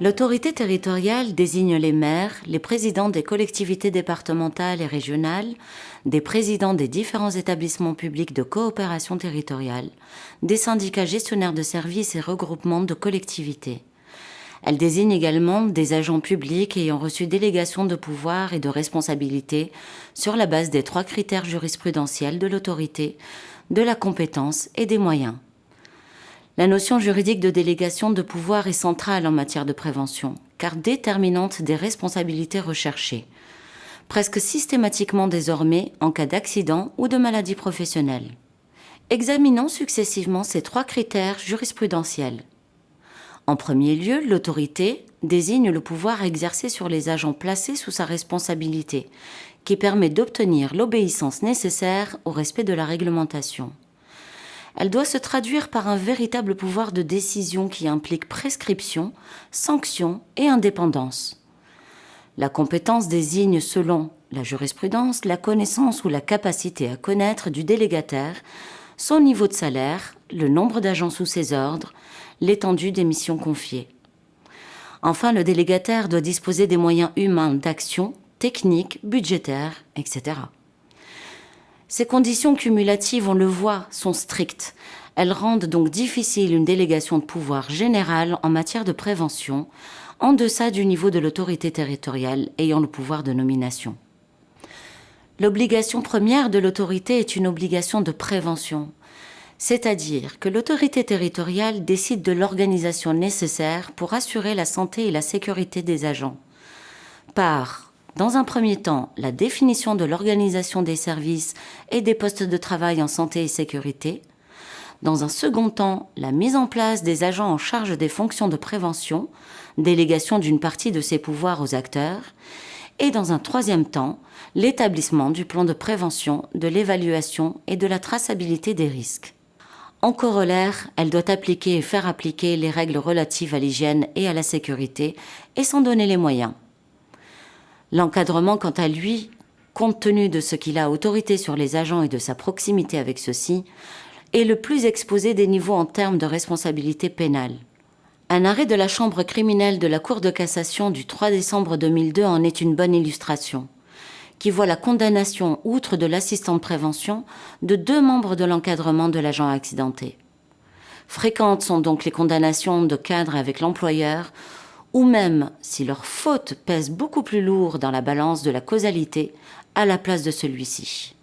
L'autorité territoriale désigne les maires, les présidents des collectivités départementales et régionales, des présidents des différents établissements publics de coopération territoriale, des syndicats gestionnaires de services et regroupements de collectivités. Elle désigne également des agents publics ayant reçu délégation de pouvoir et de responsabilité sur la base des 3 critères jurisprudentiels de l'autorité, de la compétence et des moyens. La notion juridique de délégation de pouvoir est centrale en matière de prévention, car déterminante des responsabilités recherchées, presque systématiquement désormais en cas d'accident ou de maladie professionnelle. Examinons successivement ces 3 critères jurisprudentiels. En premier lieu, l'autorité désigne le pouvoir exercé sur les agents placés sous sa responsabilité, qui permet d'obtenir l'obéissance nécessaire au respect de la réglementation. Elle doit se traduire par un véritable pouvoir de décision qui implique prescription, sanction et indépendance. La compétence désigne, selon la jurisprudence, la connaissance ou la capacité à connaître du délégataire, son niveau de salaire, le nombre d'agents sous ses ordres, l'étendue des missions confiées. Enfin, le délégataire doit disposer des moyens humains d'action, techniques, budgétaires, etc. Ces conditions cumulatives, on le voit, sont strictes. Elles rendent donc difficile une délégation de pouvoir général en matière de prévention, en deçà du niveau de l'autorité territoriale ayant le pouvoir de nomination. L'obligation première de l'autorité est une obligation de prévention, c'est-à-dire que l'autorité territoriale décide de l'organisation nécessaire pour assurer la santé et la sécurité des agents. Par, dans un premier temps, la définition de l'organisation des services et des postes de travail en santé et sécurité. Dans un second temps, la mise en place des agents en charge des fonctions de prévention, délégation d'une partie de ces pouvoirs aux acteurs. Et dans un troisième temps, l'établissement du plan de prévention, de l'évaluation et de la traçabilité des risques. En corollaire, elle doit appliquer et faire appliquer les règles relatives à l'hygiène et à la sécurité et s'en donner les moyens. L'encadrement, quant à lui, compte tenu de ce qu'il a autorité sur les agents et de sa proximité avec ceux-ci, est le plus exposé des niveaux en termes de responsabilité pénale. Un arrêt de la chambre criminelle de la Cour de cassation du 3 décembre 2002 en est une bonne illustration, qui voit la condamnation, outre de l'assistant de prévention, de 2 membres de l'encadrement de l'agent accidenté. Fréquentes sont donc les condamnations de cadres avec l'employeur, ou même, si leur faute pèse beaucoup plus lourd dans la balance de la causalité, à la place de celui-ci.